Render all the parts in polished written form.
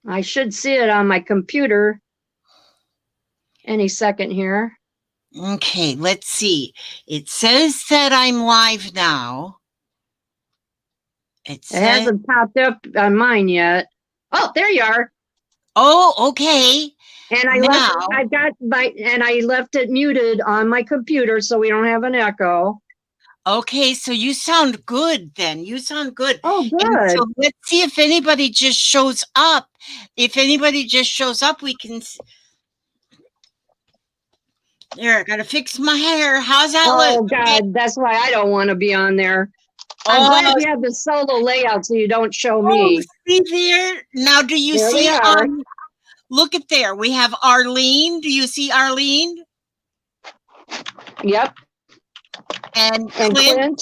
I should see it on my computer any second here. Okay, let's see. It says that I'm live now. It hasn't popped up on mine yet. Oh, there you are. Oh, okay. And I left it muted on my computer so we don't have an echo. Okay, so you sound good then. You sound good. Oh, And good. so let's see if anybody just shows up. If anybody just shows up, we can. There, I gotta fix my hair. How's that look? Oh, God, that's why I don't want to be on there. I'm glad you have the solo layout so you don't show me. See there? Now, do you There see? we are. Look at there. We have Arlene. Do you see Arlene? Yep. And Clint.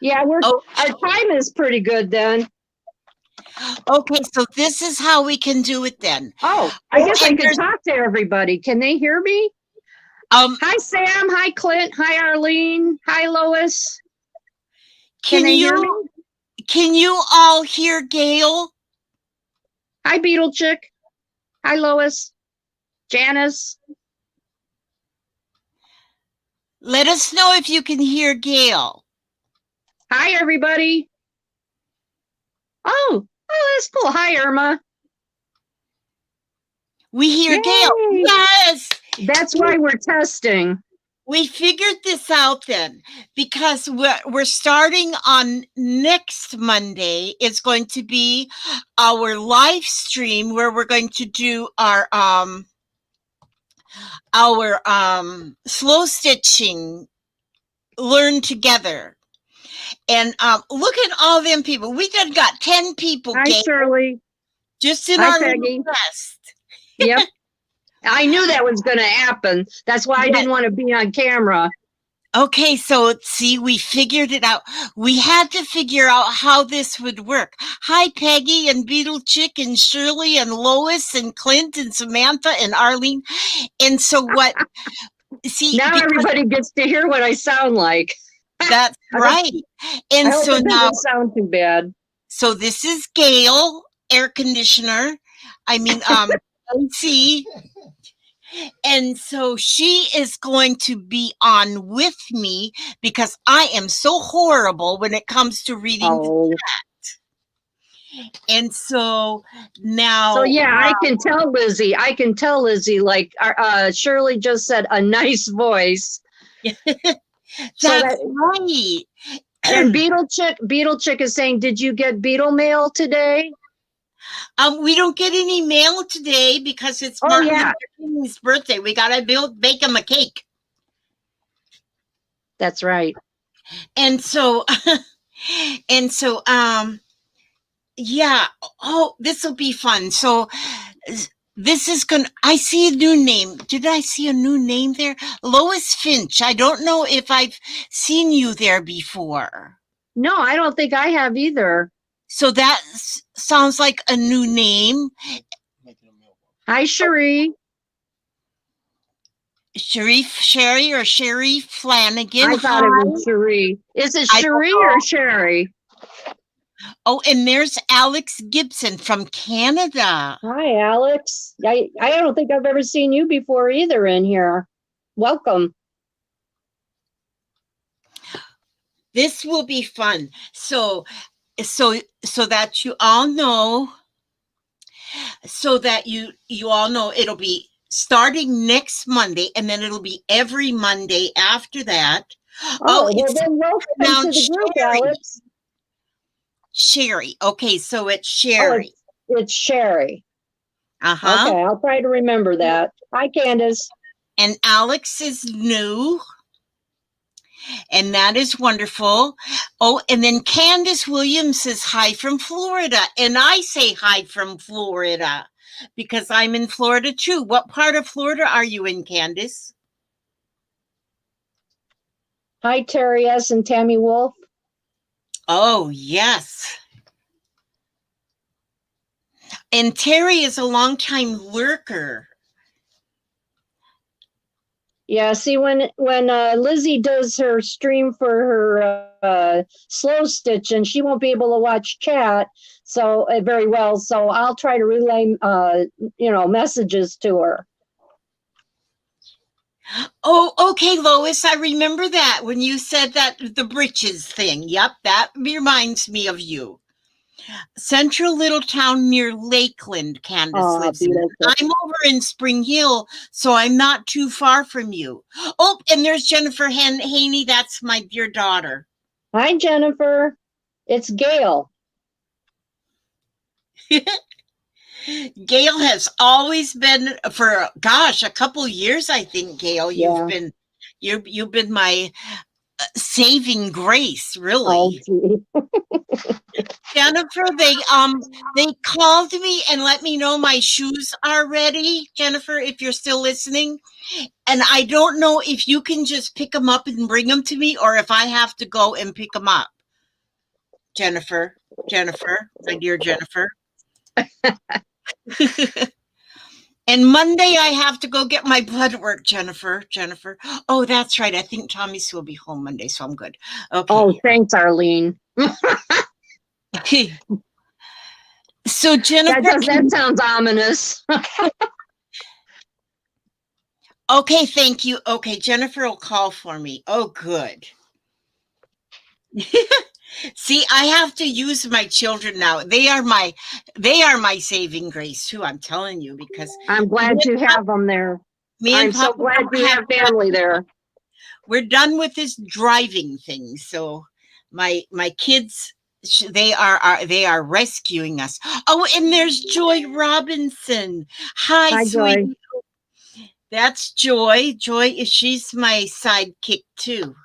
Yeah, our time is pretty good then. Okay, so this is how we can do it then. Oh, I guess I can talk to everybody. Can they hear me? Hi, Sam. Hi, Clint. Hi, Arlene. Hi, Lois. Can they hear me? Can you all hear Gail? Hi, Beetle Chick. Hi, Lois. Janice. Let us know if you can hear Gail. Hi, everybody. Oh, that's cool. Hi, Irma. We hear Gail. Yes. That's why we're testing. We figured this out then because we're starting on next Monday. It's going to be our live stream where we're going to do our slow stitching learn together. And look at all them people. We done got 10 people. Hi, Shirley. Just in our little nest. Yep. I knew that was going to happen. That's why I didn't want to be on camera. Okay, so see, we figured it out. We had to figure out how this would work. Hi, Peggy and Beetle Chick and Shirley and Lois and Clint and Samantha and Arlene. And so what? See, now everybody gets to hear what I sound like. That's right. And so now doesn't sound too bad. So this is Gail, air conditioner. I mean, AC. And so she is going to be on with me because I am so horrible when it comes to reading the chat. And so now. So yeah, I can tell Lizzie. Like Shirley just said, a nice voice. That's right. And Beetle Chick is saying, did you get Beetle mail today? We don't get any mail today because it's Martin Luther King's birthday. We gotta bake him a cake. That's right. And so, yeah. Oh, this will be fun. So this is I see a new name. Did I see a new name there? Lois Finch. I don't know if I've seen you there before. No, I don't think I have either. So that sounds like a new name. Hi, Cherie. Sherry or Sherry Flanagan. I thought it was Cherie. Is it Cherie or Sherry? Oh, and there's Alex Gibson from Canada. Hi, Alex. I don't think I've ever seen you before either in here. Welcome. This will be fun. So that you all know, it'll be starting next Monday, and then it'll be every Monday after that. Well, then welcome to the group, Alex. Sherry. Okay, so it's Sherry. It's Sherry. Uh-huh. Okay, I'll try to remember that. Hi, Candace. And Alex is new. And that is wonderful. Oh, and then Candace Williams says hi from Florida. And I say hi from Florida because I'm in Florida too. What part of Florida are you in, Candace? Hi, Terry S. and Tammy Wolf. Oh, yes. And Terry is a longtime lurker. Yeah, see, when Lizzie does her stream for her slow stitch, and she won't be able to watch chat so very well. So I'll try to relay messages to her. Oh, okay, Lois. I remember that when you said that the britches thing. Yep, that reminds me of you. Central little town near Lakeland, Candace lives in. I'm over in Spring Hill, so I'm not too far from you. Oh, and there's Jennifer Haney. That's my dear daughter. Hi, Jennifer. It's Gail. Gail has always been for a couple years. I think Gail, you've been my saving grace, really. Oh, Jennifer, they called me and let me know my shoes are ready. Jennifer, if you're still listening, and I don't know if you can just pick them up and bring them to me, or if I have to go and pick them up. Jennifer, my dear Jennifer. And Monday I have to go get my blood work, Jennifer. Oh, that's right. I think Tommy Sue will be home Monday, so I'm good. Okay. Oh, thanks, Arlene. So Jennifer, that sounds ominous. Okay, thank you. Okay, Jennifer will call for me. Oh, good. See, I have to use my children now. They are my saving grace too. I'm telling you, because I'm glad you have them there. I'm so glad you have family there. We're done with this driving thing, so my kids, they are rescuing us. Oh, and there's Joy Robinson. Hi, sweetie. Joy. That's Joy. She's my sidekick too.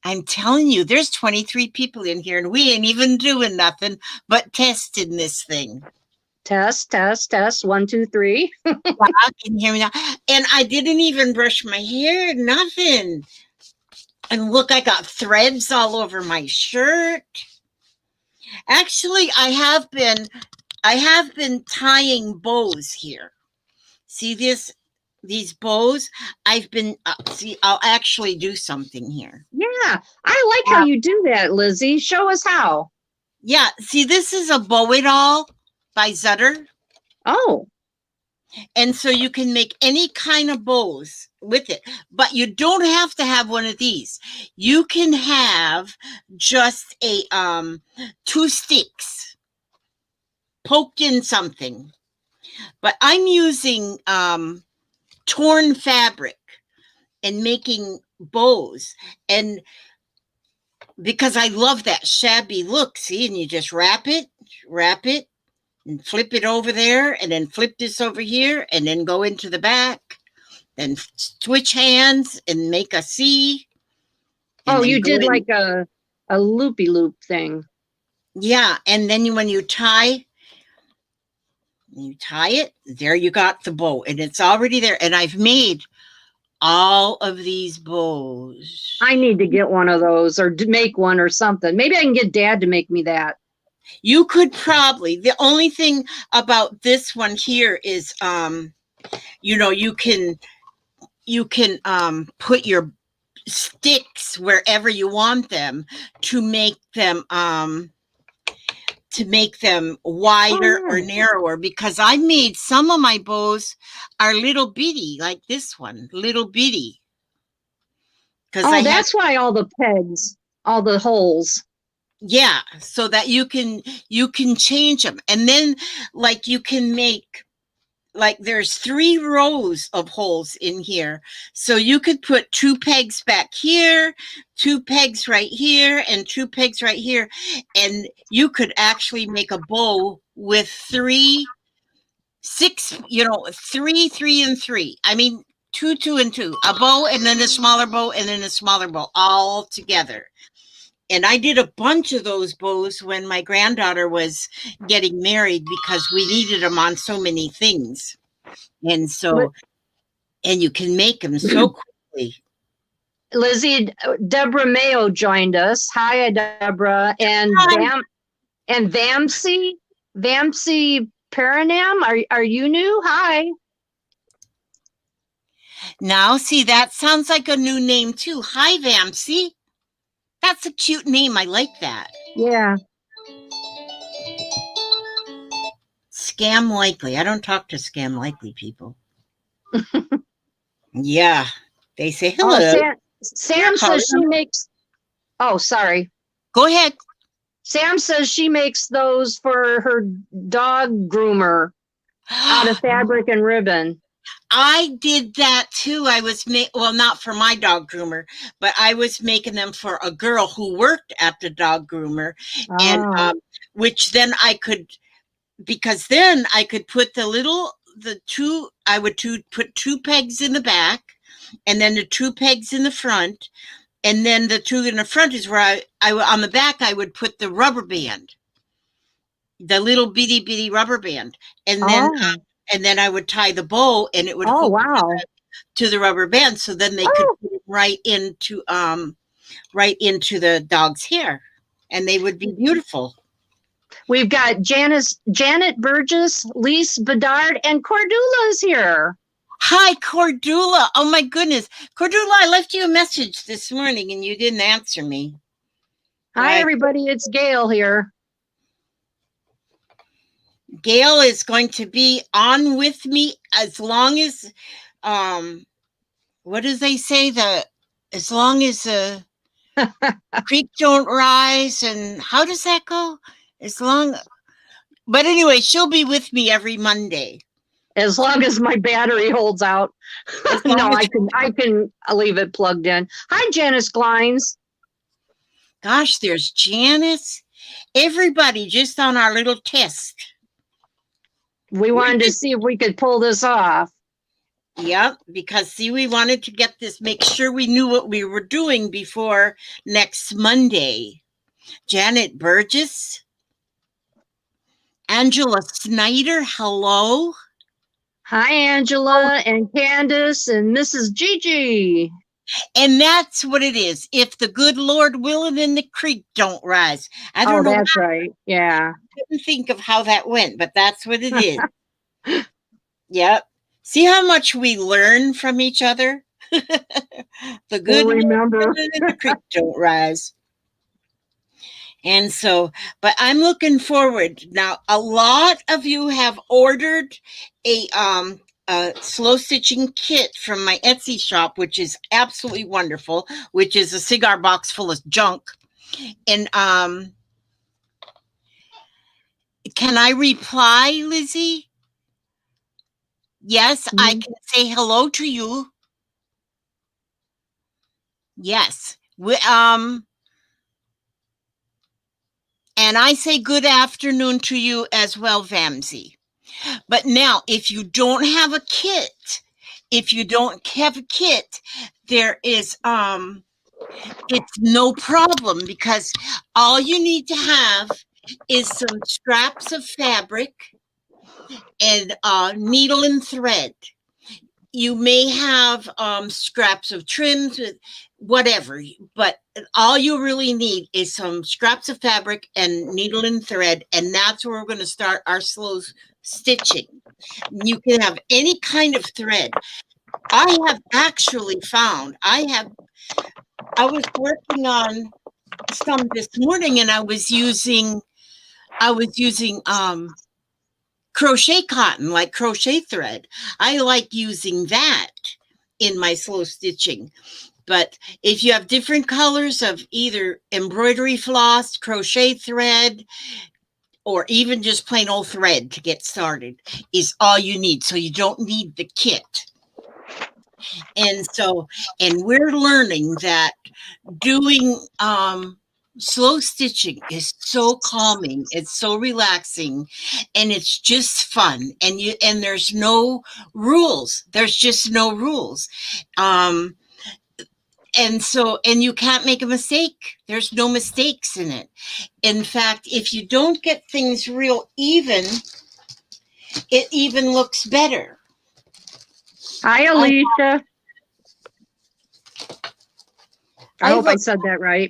I'm telling you, there's 23 people in here, and we ain't even doing nothing but testing this thing. Test. 1, 2, 3. Wow, can you hear me now? And I didn't even brush my hair, nothing. And look, I got threads all over my shirt. Actually, I have been tying bows here. See these bows? I've been see. I'll actually do something here. Yeah, I like how you do that, Lizzie. Show us how. Yeah, see, this is a bow it all by Zutter. Oh. And so you can make any kind of bows with it, but you don't have to have one of these. You can have just a 2 sticks poked in something. But I'm using torn fabric and making bows, and because I love that shabby look, see, and you just wrap it and flip it over there, and then flip this over here, and then go into the back, then switch hands and make a C. Oh, you did like a loopy-loop thing. Yeah, and then when you tie it, there you got the bow, and it's already there. And I've made all of these bows. I need to get one of those, or to make one or something. Maybe I can get Dad to make me that. You could probably. The only thing about this one here is, you can put your sticks wherever you want them to make them wider or narrower, because I made some of my bows are little bitty, like this one, little bitty. Oh, that's why all the pegs, all the holes. Yeah, so that you can change them, and then like you can make, like, there's 3 rows of holes in here, so you could put 2 pegs back here, 2 pegs right here, and 2 pegs right here, and you could actually make a bow with 3, 6, 3, and 3. I mean, 2, 2, and 2, a bow, and then a smaller bow, and then a smaller bow, all together. And I did a bunch of those bows when my granddaughter was getting married, because we needed them on so many things. And so, and you can make them so quickly. Lizzie, Deborah Mayo joined us. Hi, Deborah. And Vamsi Paranam, are you new? Hi. Now, see, that sounds like a new name too. Hi, Vamsy. That's a cute name. I like that. Yeah. Scam Likely. I don't talk to Scam Likely people. Yeah. They say Oh, hello. Sam says she makes. Oh, sorry. Go ahead. Sam says she makes those for her dog groomer out of fabric and ribbon. I did that too. I was well, not for my dog groomer, but I was making them for a girl who worked at the dog groomer, and which then I could, because then I could put I would put two pegs in the back, and then the two pegs in the front, and then the two in the front is where I on the back I would put the rubber band, the little bitty rubber band, and then I would tie the bow, and it would hook to the rubber band, so then they could put it right into the dog's hair, and they would be beautiful. We've got Janet Burgess, Lise Bedard, and Cordula's here. Hi, Cordula. Oh my goodness. Cordula, I left you a message this morning and you didn't answer me. Hi, everybody. It's Gail here. Gail is going to be on with me as long as, what do they say? As long as the creek don't rise, and how does that go? But anyway, she'll be with me every Monday. As long as my battery holds out. No, I can leave it plugged in. Hi, Janice Glines. Gosh, there's Janice. Everybody just on our little test. We wanted to see if we could pull this off. Yep, because see, we wanted to get this, make sure we knew what we were doing before next Monday. Janet Burgess. Angela Snyder, hello. Hi, Angela and Candace and Mrs. Gigi. And that's what it is. If the good Lord willing, then the creek don't rise. I don't know. That's right. Yeah. I couldn't think of how that went, but that's what it is. Yep. See how much we learn from each other? The good Lord willing, and the creek don't rise. And so, but I'm looking forward. Now, a lot of you have ordered a slow stitching kit from my Etsy shop, which is absolutely wonderful, which is a cigar box full of junk. And can I reply, Lizzie? Yes, I can say hello to you. Yes. And I say good afternoon to you as well, Vamsy. But now, if you don't have a kit, there is, it's no problem, because all you need to have is some scraps of fabric and needle and thread. You may have scraps of trims, whatever, but all you really need is some scraps of fabric and needle and thread, and that's where we're going to start our slow stitching. You can have any kind of thread. I have actually found, I was working on some this morning, and I was using crochet cotton, like crochet thread. I like using that in my slow stitching. But if you have different colors of either embroidery floss, crochet thread, or even just plain old thread to get started, is all you need. So you don't need the kit. And we're learning that doing slow stitching is so calming, it's so relaxing, and it's just fun. And there's no rules. There's just no rules. And you can't make a mistake. There's no mistakes in it. In fact, if you don't get things real even, it even looks better. Hi, Alicia. I hope I said that right.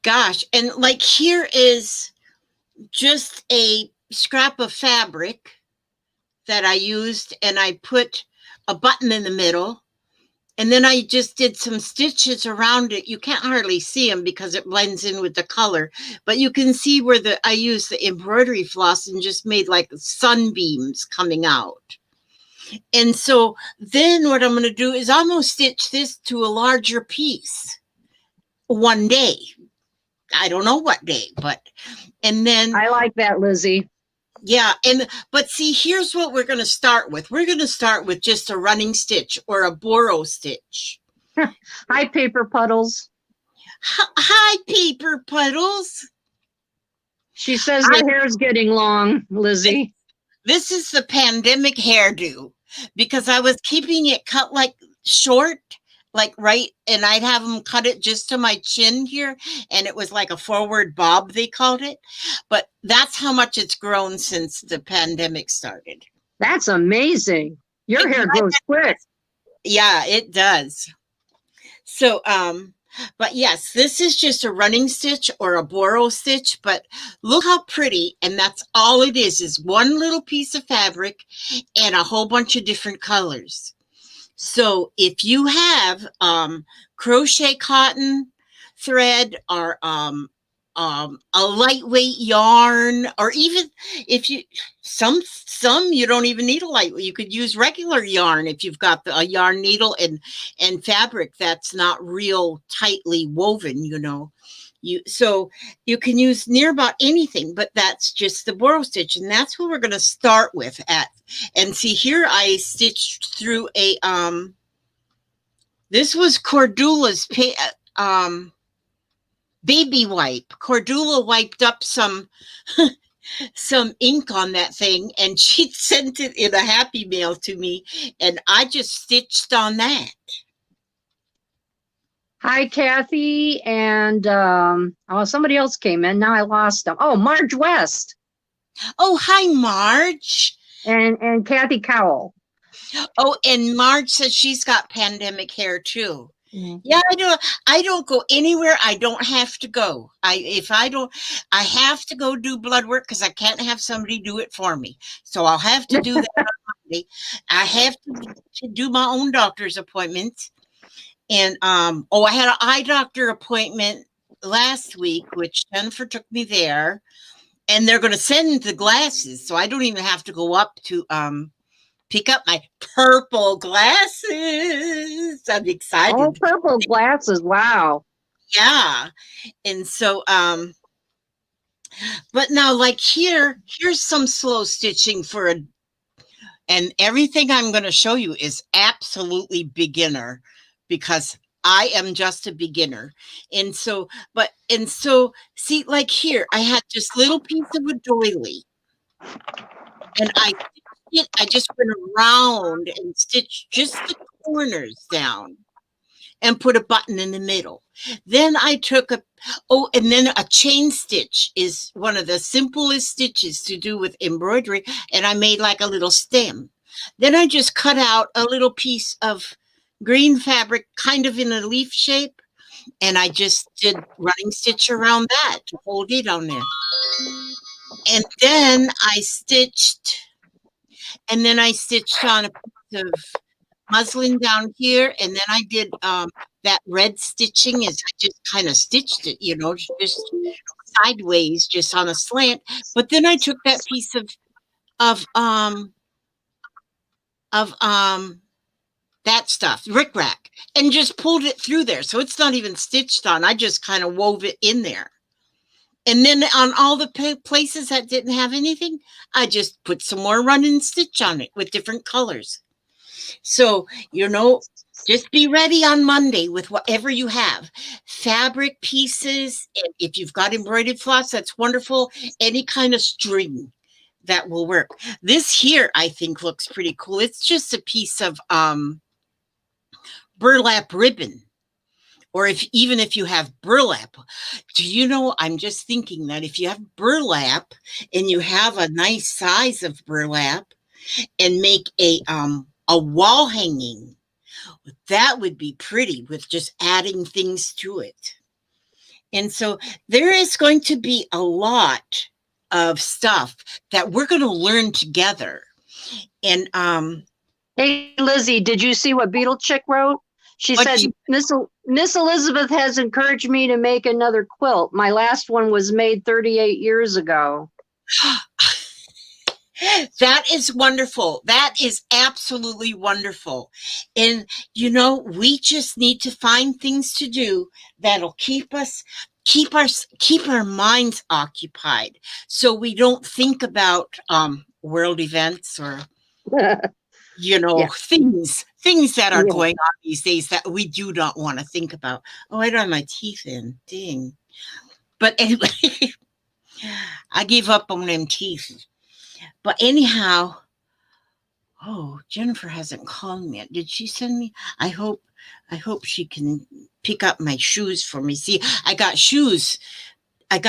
Gosh, and like here is just a scrap of fabric that I used, and I put a button in the middle. And then I just did some stitches around it. You can't hardly see them because it blends in with the color, but you can see where I used the embroidery floss and just made like sunbeams coming out. And so then what I'm going to do is I'm going to stitch this to a larger piece one day. I don't know what day, and then I like that, Lizzie. yeah, but see, here's what we're going to start with. We're going to start with just a running stitch or a borrow stitch. Hi, Paper Puddles. Hi, Paper Puddles. She says the hair's getting long, Lizzie. This is the pandemic hairdo because I was keeping it cut like short, like right, and I'd have them cut it just to my chin here, and it was like a forward bob, they called it. But that's how much it's grown since the pandemic started. That's amazing. Your hair grows quick. Yeah, it does. So, but yes, this is just a running stitch or a borrow stitch, but look how pretty. And that's all it is one little piece of fabric and a whole bunch of different colors. So if you have crochet cotton thread or a lightweight yarn, or even if you some you don't even need a lightweight. You could use regular yarn if you've got a yarn needle and fabric that's not real tightly woven. So you can use near about anything, but that's just the borrow stitch, and that's what we're going to start with and see here I stitched through a this was Cordula's baby wipe. Cordula wiped up some ink on that thing, and she sent it in a Happy Mail to me, and I just stitched on that. Hi, Kathy, and somebody else came in. Now I lost them. Oh, Marge West. Oh, hi, Marge. And Kathy Cowell. Oh, and Marge says she's got pandemic hair too. Mm-hmm. Yeah, I don't go anywhere. I don't have to go. I have to go do blood work because I can't have somebody do it for me. So I'll have to do that on Monday. I have to do my own doctor's appointment. And I had an eye doctor appointment last week, which Jennifer took me there, and they're going to send the glasses, so I don't even have to go up to pick up my purple glasses. I'm excited. Oh, purple glasses! Wow. Yeah, and so but now, like here's some slow stitching and everything I'm going to show you is absolutely beginner, because I am just a beginner. And so see, like here, I had just little piece of a doily, and I just went around and stitched just the corners down and put a button in the middle. Then I took and then a chain stitch is one of the simplest stitches to do with embroidery, and I made like a little stem. Then I just cut out a little piece of green fabric, kind of in a leaf shape, and I just did running stitch around that to hold it on there. And then I stitched on a piece of muslin down here, and then I did that red stitching is I just kind of stitched it, just sideways, just on a slant. But then I took that piece of that stuff, rickrack, and just pulled it through there, so it's not even stitched on. I just kind of wove it in there. And then on all the places that didn't have anything, I just put some more running stitch on it with different colors. So, just be ready on Monday with whatever you have. Fabric pieces, and if you've got embroidered floss, that's wonderful. Any kind of string that will work. This here, I think, looks pretty cool. It's just a piece of burlap ribbon. Or even if you have burlap, I'm just thinking that if you have burlap and you have a nice size of burlap and make a wall hanging, that would be pretty with just adding things to it. And so there is going to be a lot of stuff that we're going to learn together. And Hey, Lizzie, did you see what Beetle Chick wrote? She what said, you Miss Elizabeth has encouraged me to make another quilt. My last one was made 38 years ago. that is wonderful. That is absolutely wonderful. And we just need to find things to do that'll keep our minds occupied, so we don't think about world events or Yeah, things that are yeah. going on these days that we do not want to think about. Oh, I don't have my teeth in. Dang. But anyway, I gave up on them teeth. But anyhow, oh, Jennifer hasn't called me yet. Did she send me? I hope she can pick up my shoes for me. See, I got shoes. I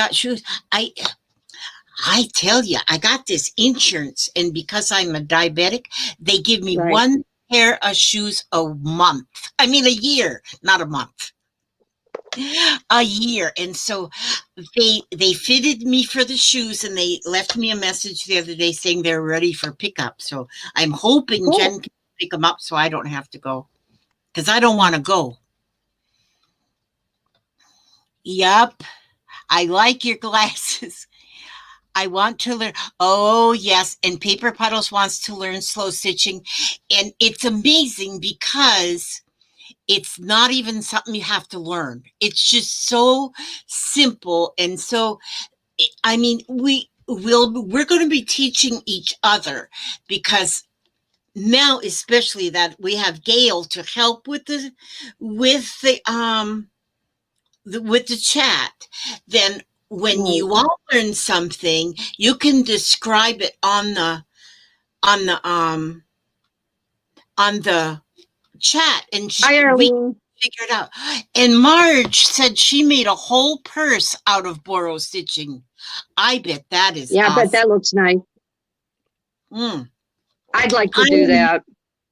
I tell you, I got this insurance, and because I'm a diabetic, they give me Right. one pair of shoes a month. I mean, a year, not a month. A year. And so they fitted me for the shoes, and they left me a message the other day saying they're ready for pickup. So I'm hoping Cool. Jen can pick them up so I don't have to go, because I don't want to go. Yup. I like your glasses. I want to learn. Oh, yes. And Paper Puddles wants to learn slow stitching. And it's amazing because it's not even something you have to learn. It's just so simple. And so, I mean, we're going to be teaching each other, because now, especially that we have Gail to help with the chat, then when Right. you all learn something, you can describe it on the um on the chat, and Hi, we Arlene. figure it out. And Marge said she made a whole purse out of Boro stitching. I bet that is Yeah, I bet awesome. that looks nice. Mm. I'd like to I do am that.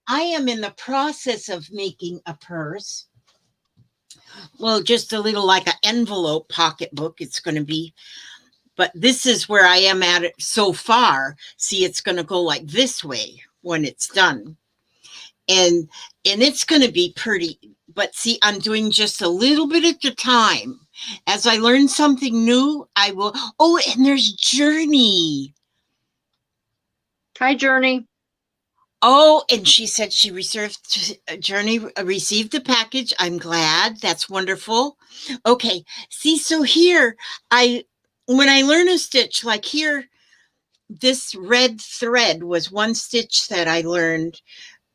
I am in the process of making a purse. Well, just a little like an envelope pocketbook. It's going to be. But this is where I am at it so far. See, it's going to go like this way when it's done. And it's going to be pretty. But see, I'm doing just a little bit at a time. As I learn something new, I will. Oh, and there's Journey. Hi, Journey. Oh, and she said she Journey received the package. I'm glad. That's wonderful. Okay. See, so here when I learn a stitch, like here, this red thread was one stitch that I learned,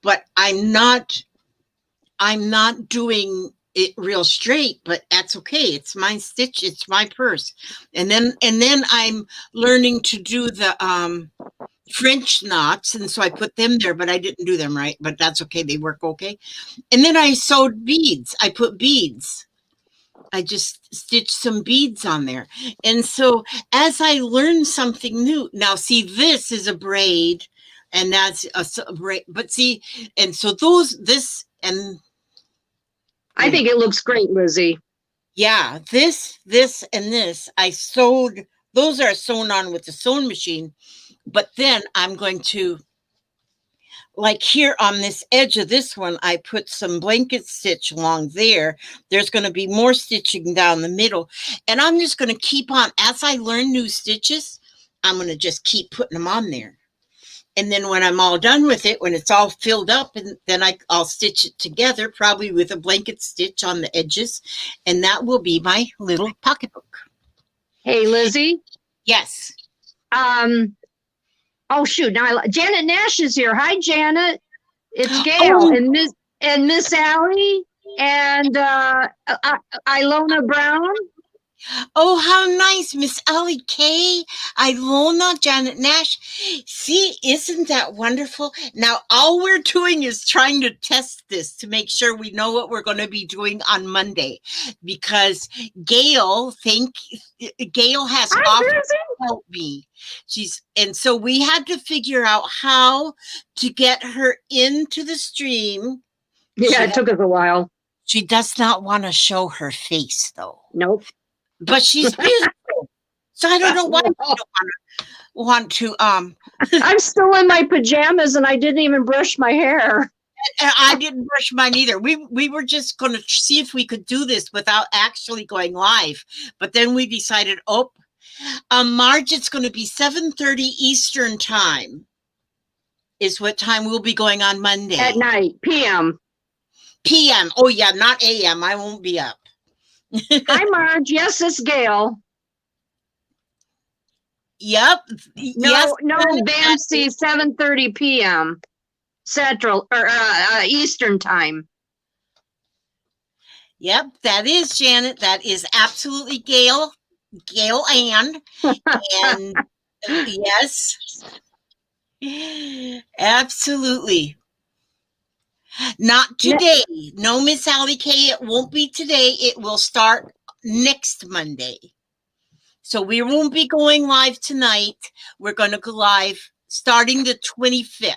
but I'm not doing it real straight, but that's okay. It's my stitch, it's my purse. And then I'm learning to do the French knots, and so I put them there, but I didn't do them right, but that's okay. They work okay. And then I sewed beads. I put beads. I just stitched some beads on there. And so as I learn something new, now see, this is a braid, and that's a braid. But see, and so this, and I think it looks great, Lizzie. yeah, this, and this, I sewed, those are sewn on with the sewing machine. But then I'm going to, like here on this edge of this one, I put some blanket stitch along there. There's going to be more stitching down the middle. And I'm just going to keep on, as I learn new stitches, I'm going to just keep putting them on there. And then when I'm all done with it, when it's all filled up, and then I'll stitch it together, probably with a blanket stitch on the edges. And that will be my little pocketbook. Hey, Lizzie. Yes. Oh shoot! Now Janet Nash is here. Hi, Janet. It's Gail Oh, and Miss Allie and Ilona Brown. oh, how nice, Miss Ellie Kay, Ilona, Janet Nash. See, isn't that wonderful? Now, all we're doing is trying to test this to make sure we know what we're going to be doing on Monday, because Gail has offered to help me. And so we had to figure out how to get her into the stream. Yeah, it took us a while. She does not want to show her face, though. Nope. But she's beautiful. So I don't know why you don't want to. I'm still in my pajamas and I didn't even brush my hair. I didn't brush mine either. We were just going to see if we could do this without actually going live, but then we decided, March it's going to be 7:30 Eastern time. Is what time we'll be going on Monday At night, p.m. p.m. Oh yeah, not a.m. I won't be up. Hi, Marge. Yes, it's Gail. Yep. No, yes, no, Bamsey, 7:30 p.m. Central or Eastern time. Yep, that is Janet. That is absolutely Gail. Gail Ann. And yes. Absolutely. Not today. No, Miss Allie K. It won't be today. It will start next Monday. So we won't be going live tonight. We're going to go live starting the 25th.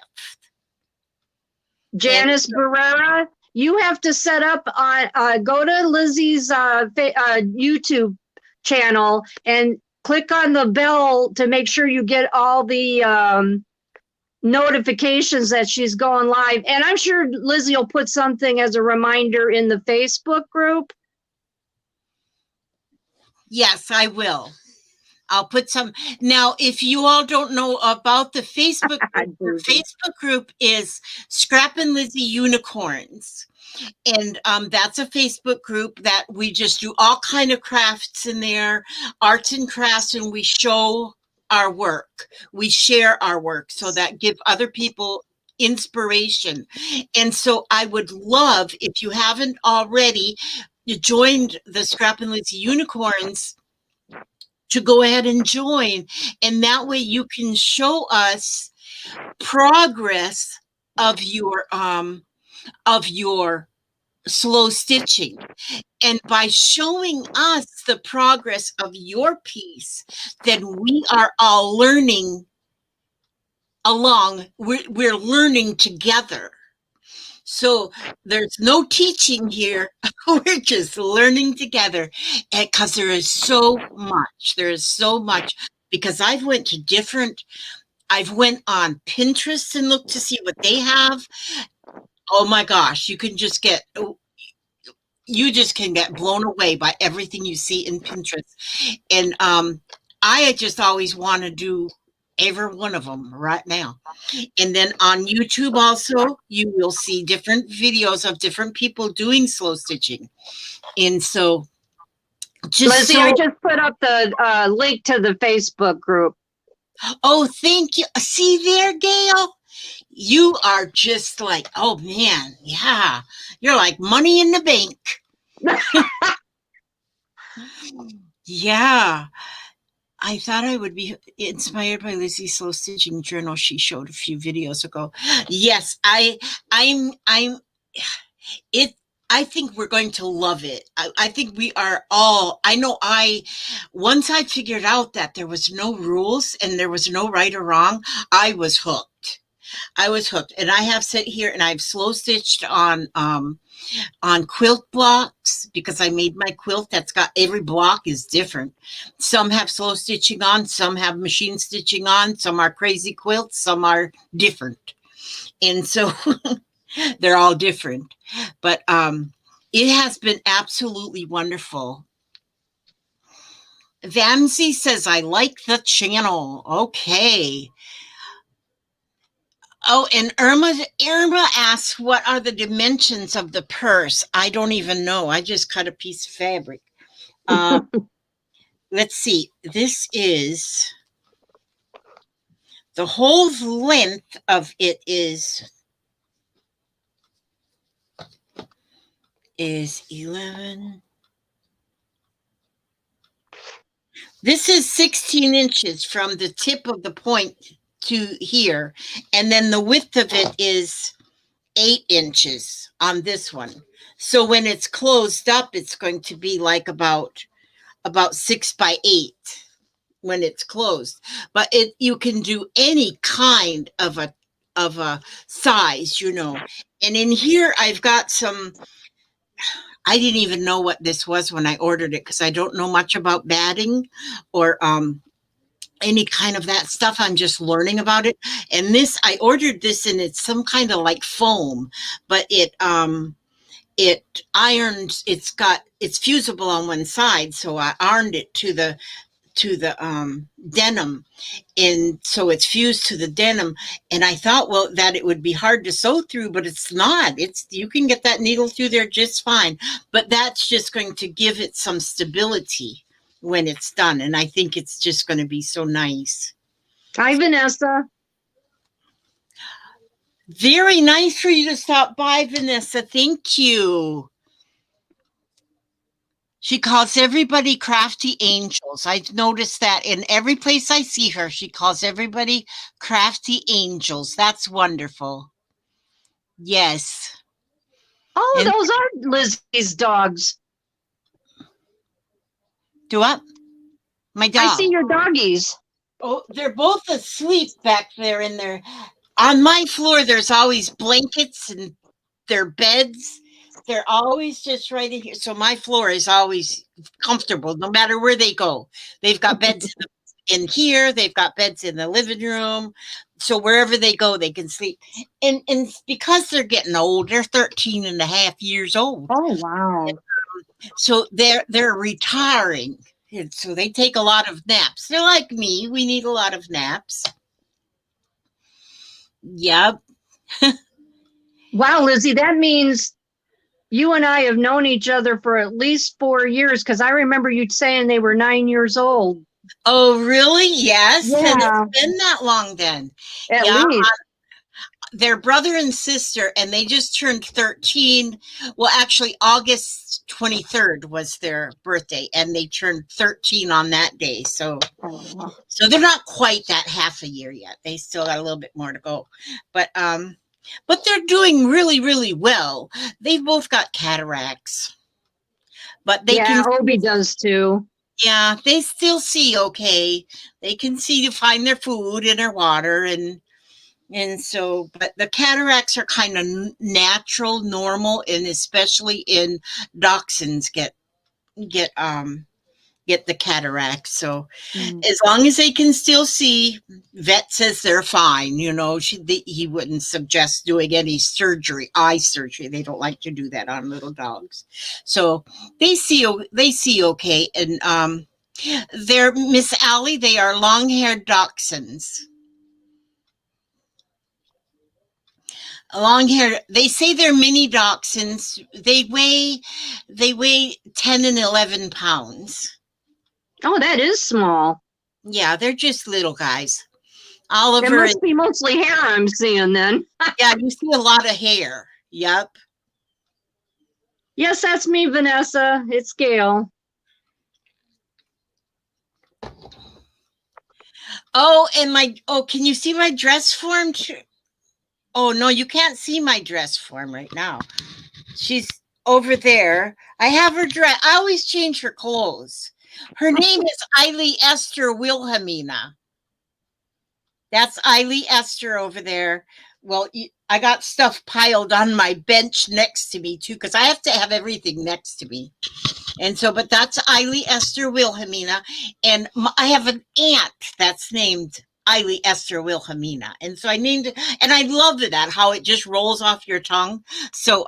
Janice Barrera, you have to set up on go to Lizzie's YouTube channel and click on the bell to make sure you get all the notifications that she's going live. And I'm sure Lizzie will put something as a reminder in the Facebook group. Yes, I will. I'll put some. Now, if you all don't know about the Facebook group, the Facebook group is Scrap and Lizzie Unicorns. And that's a Facebook group that we just do all kind of crafts in there, arts and crafts, and we show our work. We share our work so that give other people inspiration. And so I would love, if you haven't already, you joined the Scrap and Lizzie Unicorns, to go ahead and join. And that way you can show us progress of your slow stitching. And by showing us the progress of your piece, then we are all learning along. We're learning together. So there's no teaching here. We're just learning together, because there is so much. There is so much, because I've went on Pinterest and looked to see what they have. Oh my gosh, you just can get blown away by everything you see in Pinterest. And I just always want to do every one of them right now. And then on YouTube also, you will see different videos of different people doing slow stitching. And so Lizzie, I just put up the link to the Facebook group. Oh, thank you. See there, Gail? You are just like, oh man, yeah. You're like money in the bank. Yeah. I thought I would be inspired by Lizzie's slow stitching journal she showed a few videos ago. Yes, I think we're going to love it. I think we are all, once I figured out that there was no rules and there was no right or wrong, I was hooked. And I have sit here and I've slow stitched on quilt blocks, because I made my quilt that's got every block is different. Some have slow stitching on, some have machine stitching on, some are crazy quilts, some are different. And so they're all different. But it has been absolutely wonderful. Vamsey says, I like the channel. Okay. Oh, and Irma asks, what are the dimensions of the purse? I don't even know. I just cut a piece of fabric. Let's see. This is the whole length of it is 11. This is 16 inches from the tip of the point to here. And then the width of it is 8 inches on this one. So when it's closed up, it's going to be like about 6 by 8 when it's closed. But you can do any kind of a size, And in here I've got some, I didn't even know what this was when I ordered it because I don't know much about batting or any kind of that stuff. I'm just learning about it. And this, I ordered this and it's some kind of like foam, but it irons, it's fusible on one side. So I ironed it to the denim, and so it's fused to the denim, and I thought, well, that it would be hard to sew through, but it's not. It's, you can get that needle through there just fine, but that's just going to give it some stability when it's done, and I think it's just going to be so nice. Hi, Vanessa. Very nice for you to stop by, Vanessa. Thank you. She calls everybody crafty angels. I've noticed that in every place I see her, she calls everybody crafty angels. That's wonderful. Yes. Oh, And those are Lizzie's dogs. do what? My I dog. see your doggies. Oh, they're both asleep back there in their. On my floor, there's always blankets and their beds. They're always just right in here. So my floor is always comfortable, no matter where they go. They've got beds in here. They've got beds in the living room. So wherever they go, they can sleep. And because they're getting old, they're 13 and a half years old. Oh, wow. So they're retiring. And so they take a lot of naps. They're like me. We need a lot of naps. Yep. Wow, Lizzie, that means you and I have known each other for at least 4 years, because I remember you saying they were 9 years old. Oh, really? Yes. Yeah. And it's been that long then. At Yeah. least. They're brother and sister, and they just turned 13. Well, actually, August 23rd was their birthday, and they turned 13 on that day. So they're not quite that half a year yet. They still got a little bit more to go. But they're doing really, really well. They've both got cataracts. But they can. Obi does too. Yeah, they still see okay. They can see to find their food and their water, and so, but the cataracts are kind of natural, normal, and especially in dachshunds get the cataracts. So as long as they can still see, vet says they're fine. You know, he wouldn't suggest doing any surgery, eye surgery. They don't like to do that on little dogs. So they see okay. And they're Miss Allie. They are long-haired dachshunds. Long hair. They say they're mini dachshunds. They weigh 10 and 11 pounds. Oh, that is small. Yeah, they're just little guys. It Oliver. must be mostly hair I'm seeing then. Yeah, you see a lot of hair. Yep. Yes, that's me, Vanessa. It's Gail. Oh, and can you see my dress form? Oh, no, you can't see my dress form right now. She's over there. I have her dress. I always change her clothes. Her name is Eileen Esther Wilhelmina. That's Eileen Esther over there. Well, I got stuff piled on my bench next to me, too, because I have to have everything next to me. And so, but that's Eileen Esther Wilhelmina. And I have an aunt that's named Eileen Esther Wilhelmina. And so I named it, and I love that, how it just rolls off your tongue. So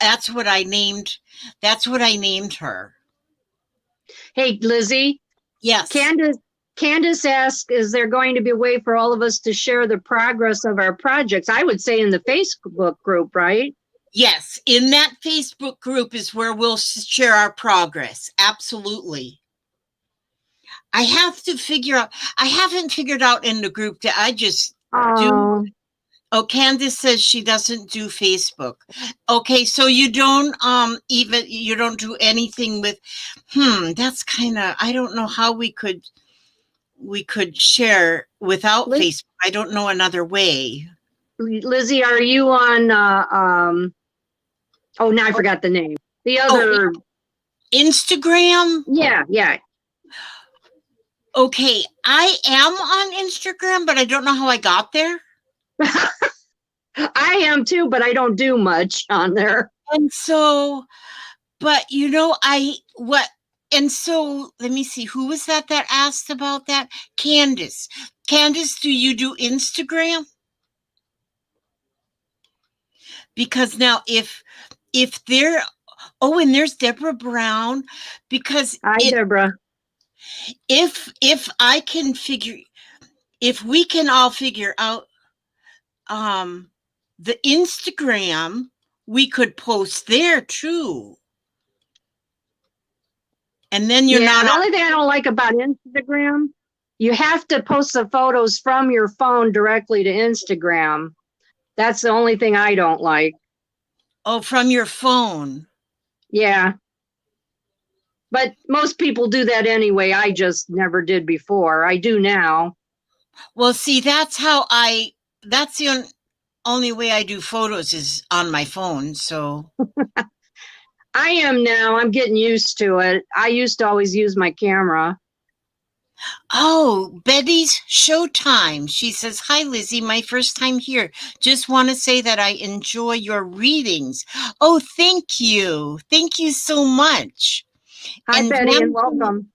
that's what I named her. Hey, Lizzie. Yes. Candace asked, is there going to be a way for all of us to share the progress of our projects? I would say in the Facebook group, right? Yes, in that Facebook group is where we'll share our progress. Absolutely. I haven't figured out in the group that I just do. Oh, Candace says she doesn't do Facebook. Okay, so you don't you don't do anything with that's kind of, I don't know how we could share without Facebook. I don't know another way. Lizzie, are you on oh, now I forgot the name. The other Instagram? Yeah. Okay, I am on Instagram, but I don't know how I got there. I am too, but I don't do much on there. And so But and so let me see, who was that asked about that? Candace. Candace, do you do Instagram? Because now if there, oh, and there's Deborah Brown, because Hi, Deborah. if I can figure, if we can all figure out the Instagram, we could post there too. And then you're not. The only thing I don't like about Instagram, you have to post the photos from your phone directly to Instagram. That's the only thing I don't like. Oh, from your phone. Yeah. But most people do that anyway. I just never did before. I do now. Well, see, that's the only way I do photos is on my phone. So I am now. I'm getting used to it. I used to always use my camera. Oh, Betty's Showtime. She says, "Hi, Lizzie. My first time here. Just want to say that I enjoy your readings." Oh, thank you. Thank you so much. Hi, And Betty, and welcome.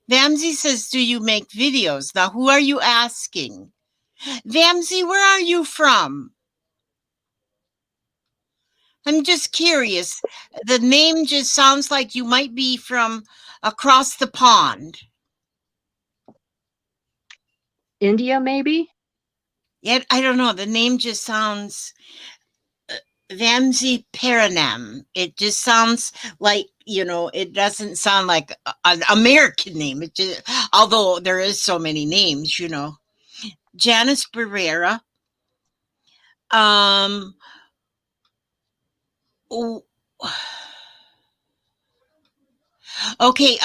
Vamsy says, "Do you make videos?" Now, who are you asking? Vamsy, where are you from? I'm just curious. The name just sounds like you might be from across the pond. India, maybe? Yeah, I don't know. The name just sounds Vamsi Paranam. It just sounds like, it doesn't sound like an American name. It just, although there is so many names, Janice Barrera. Oh, okay,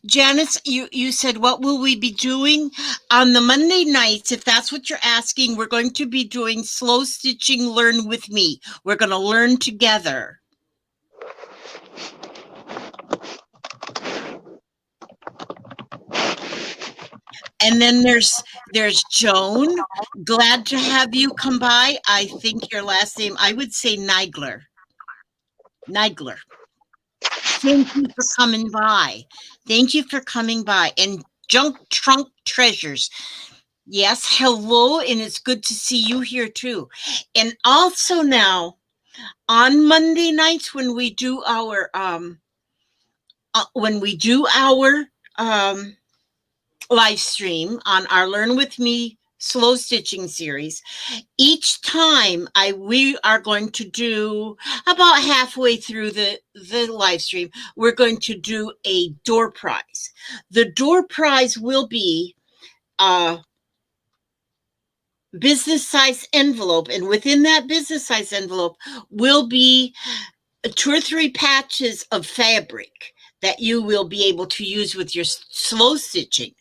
Janice, you said, what will we be doing on the Monday nights? If that's what you're asking, we're going to be doing Slow Stitching Learn with Me. We're going to learn together. And then there's Joan. Glad to have you come by. I think your last name, I would say Nigler. Nigler. Thank you for coming by. Thank you for coming by. And Junk Trunk Treasures. Yes, hello, and it's good to see you here too. And also now, on Monday nights when we do our live stream on our Learn With Me slow stitching series, each time we are going to do, about halfway through the live stream, we're going to do a door prize. The door prize will be a business size envelope, and within that business size envelope will be 2 or 3 patches of fabric that you will be able to use with your slow stitching.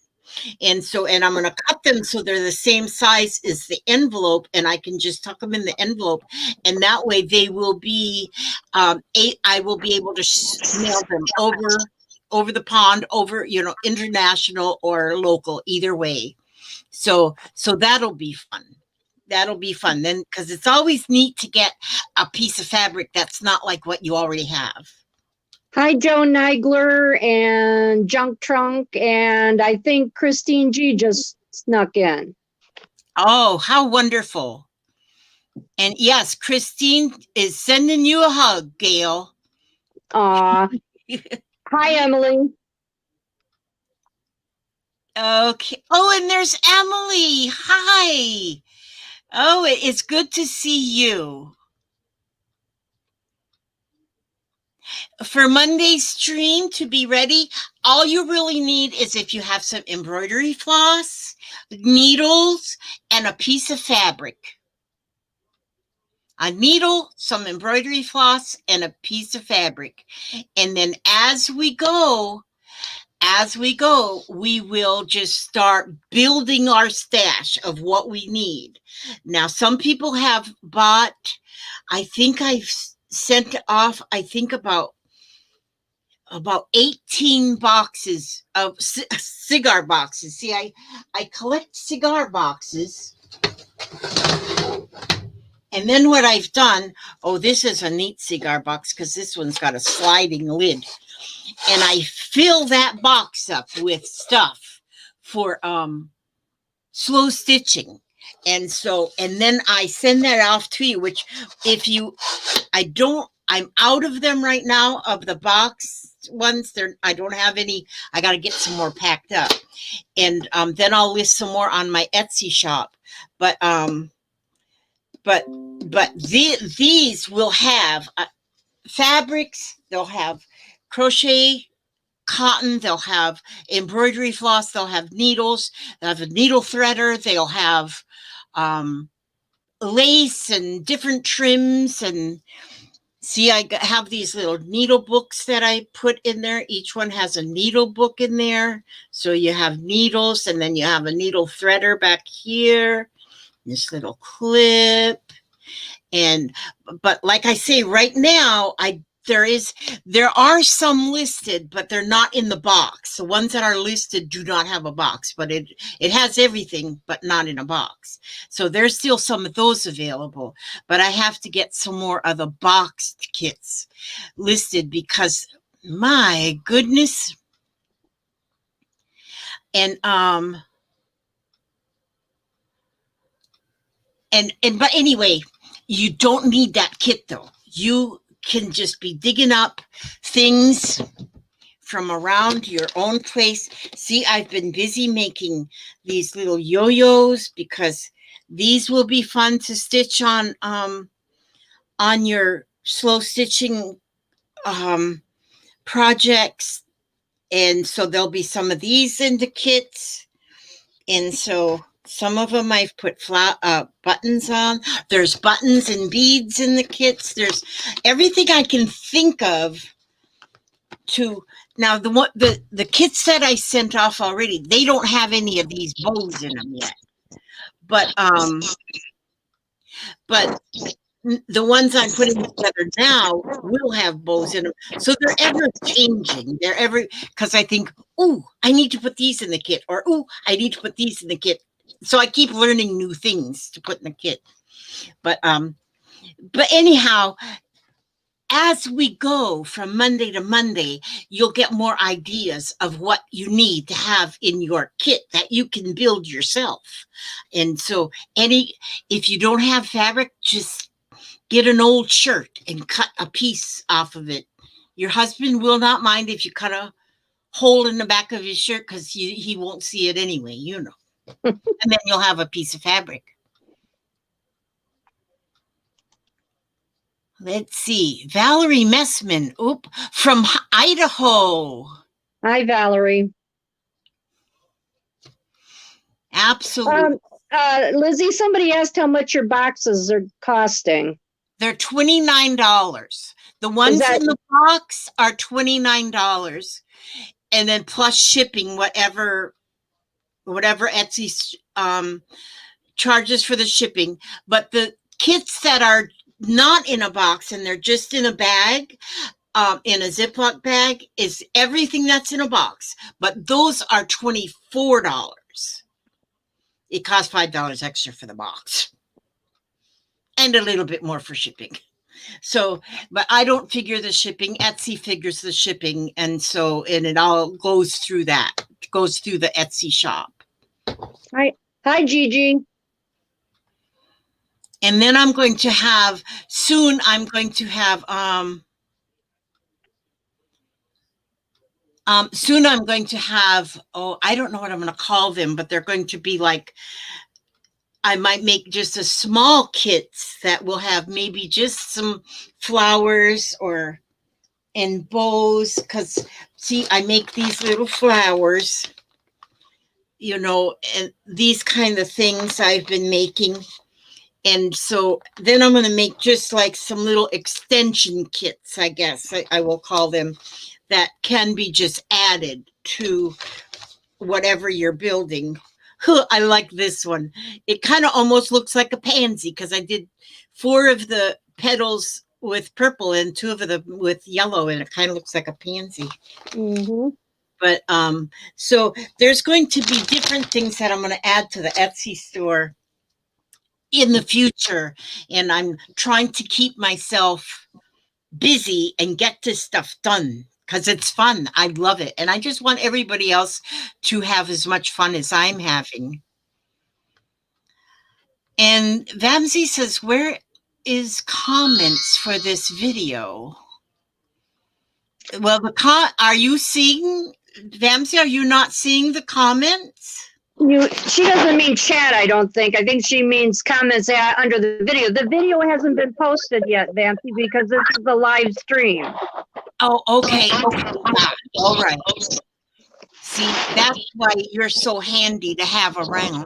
And I'm going to cut them so they're the same size as the envelope, and I can just tuck them in the envelope, and that way they will be I will be able to mail them over the pond, over international or local, either way. So that'll be fun. That'll be fun then, because it's always neat to get a piece of fabric that's not like what you already have. Hi, Joe Nigler and Junk Trunk, and I think Christine G just snuck in. Oh, how wonderful. And yes, Christine is sending you a hug, Gail. Aw. Hi, Emily. Okay. Oh, and there's Emily. Hi. Oh, it's good to see you. For Monday's stream, to be ready, all you really need is if you have some embroidery floss, needles, and a piece of fabric. A needle, some embroidery floss, and a piece of fabric. And then as we go, we will just start building our stash of what we need. Now, some people have bought, I think I've sent off, about 18 boxes of cigar boxes. See, I collect cigar boxes. And then what I've done, oh, this is a neat cigar box because this one's got a sliding lid. And I fill that box up with stuff for slow stitching. And so, and then I send that off to you, which if you, I'm out of them right now of the box ones. I don't have any. I got to get some more packed up. And then I'll list some more on my Etsy shop. But these will have fabrics. They'll have crochet, cotton. They'll have embroidery floss. They'll have needles. They'll have a needle threader. They'll have lace and different trims. And see, I have these little needle books that I put in there. Each one has a needle book in there. So you have needles, and then you have a needle threader back here. This little clip. But like I say, right now, there are some listed, but they're not in the box. The ones that are listed do not have a box, but it has everything, but not in a box. So there's still some of those available, but I have to get some more of the boxed kits listed because my goodness. And but anyway, you don't need that kit though. You can just be digging up things from around your own place. See, I've been busy making these little yo-yos because these will be fun to stitch on your slow stitching projects. And so there'll be some of these in the kits. And so some of them I've put buttons on. There's buttons and beads in the kits. There's everything I can think of to now. The kits that I sent off already, they don't have any of these bows in them yet. But the ones I'm putting together now will have bows in them. So they're ever changing. Because I think, oh, I need to put these in the kit, or oh, I need to put these in the kit. So I keep learning new things to put in the kit. But anyhow, as we go from Monday to Monday, you'll get more ideas of what you need to have in your kit that you can build yourself. And so if you don't have fabric, just get an old shirt and cut a piece off of it. Your husband will not mind if you cut a hole in the back of his shirt because he won't see it anyway, you know. And then you'll have a piece of fabric. Let's see. Valerie Messman, from Idaho. Hi, Valerie. Absolutely. Lizzie, somebody asked how much your boxes are costing. They're $29. The ones in the box are $29. And then plus shipping, whatever Etsy charges for the shipping. But the kits that are not in a box and they're just in a bag, in a Ziploc bag, is everything that's in a box. But those are $24. It costs $5 extra for the box. And a little bit more for shipping. So, but I don't figure the shipping. Etsy figures the shipping. And it all goes through the Etsy shop. Hi, Gigi. And then I'm going to have, I don't know what I'm going to call them, but they're going to be like, I might make just a small kits that will have maybe just some flowers and bows. Because, see, I make these little flowers, and these kind of things I've been making. And so then I'm going to make just like some little extension kits, I guess I will call them, that can be just added to whatever you're building. I like this one. It kind of almost looks like a pansy because I did 4 of the petals with purple and 2 of them with yellow, and it kind of looks like a pansy. Mm-hmm. But so there's going to be different things that I'm going to add to the Etsy store in the future, and I'm trying to keep myself busy and get this stuff done because it's fun. I love it, and I just want everybody else to have as much fun as I'm having. And Vamsi says, where is comments for this video? Well, are you seeing, Vamsi, are you not seeing the comments? She doesn't mean chat, I don't think. I think she means comments under the video. The video hasn't been posted yet, Vancy, because this is a live stream. Oh, okay. All right. See, that's why you're so handy to have around.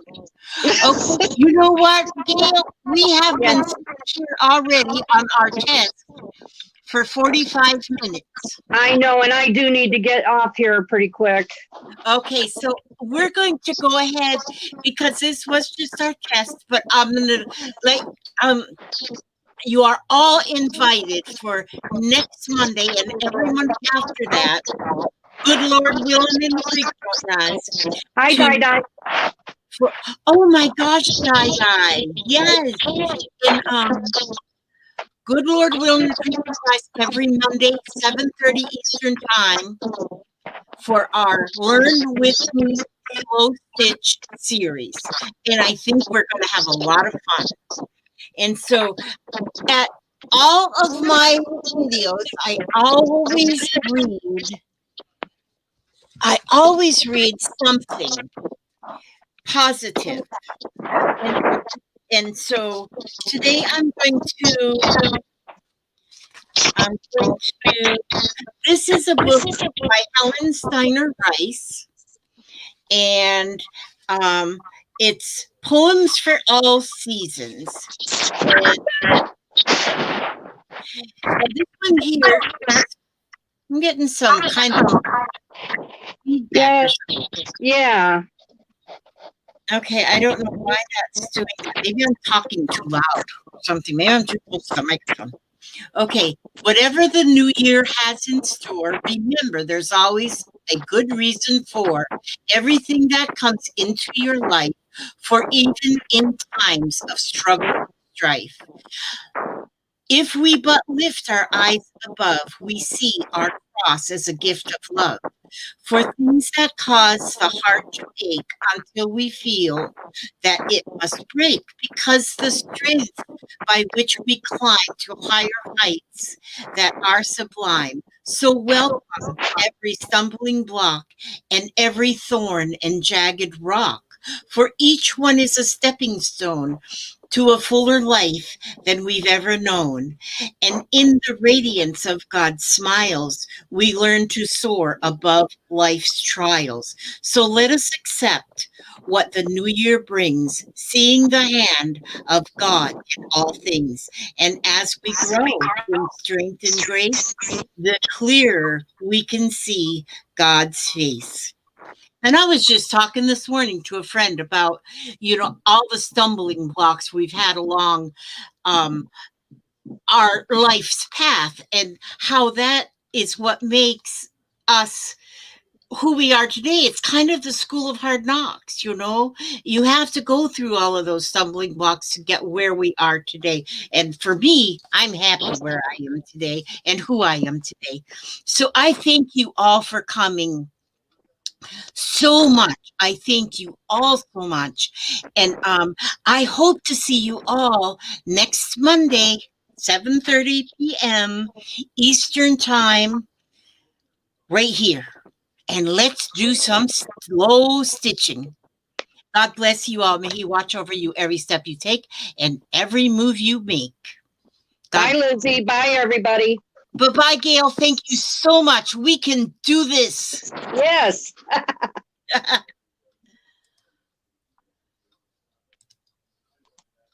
Okay, you know what, Gail? We have been here already on our test for 45 minutes. I know, and I do need to get off here pretty quick. Okay, so we're going to go ahead because this was just our test, but I'm gonna you are all invited for next Monday and every month after that. Good Lord willing in the creek, guys. Hi, Di. Oh my gosh, Di. Yes. In Good Lord willing, every Monday, 7:30 Eastern time for our Learn With Me Slow Stitch series. And I think we're going to have a lot of fun. And so at all of my videos, I always read something positive. And so today I'm going to, this is a book by Helen Steiner Rice, and it's Poems for All Seasons. And this one here, I'm getting some kind of feedback. Yeah. Okay, I don't know why that's doing that. Maybe I'm talking too loud or something. Maybe I'm too close to the microphone. Okay, whatever the new year has in store, remember there's always a good reason for everything that comes into your life, for even in times of struggle and strife. If we but lift our eyes above, we see our cross as a gift of love. For things that cause the heart to ache until we feel that it must break, because the strength by which we climb to higher heights that are sublime. So welcome every stumbling block and every thorn and jagged rock, for each one is a stepping stone to a fuller life than we've ever known. And in the radiance of God's smiles, we learn to soar above life's trials. So let us accept what the new year brings, seeing the hand of God in all things. And as we grow in strength and grace, the clearer we can see God's face. And I was just talking this morning to a friend about, all the stumbling blocks we've had along our life's path, and how that is what makes us who we are today. It's kind of the school of hard knocks. You have to go through all of those stumbling blocks to get where we are today. And for me, I'm happy where I am today and who I am today. So I thank you all for coming so much. I thank you all so much. And I hope to see you all next Monday, 7:30 p.m. Eastern time, right here. And let's do some slow stitching. God bless you all. May He watch over you every step you take and every move you make. Bye, Lizzie. Bye, everybody. Bye-bye, Gail. Thank you so much. We can do this. Yes.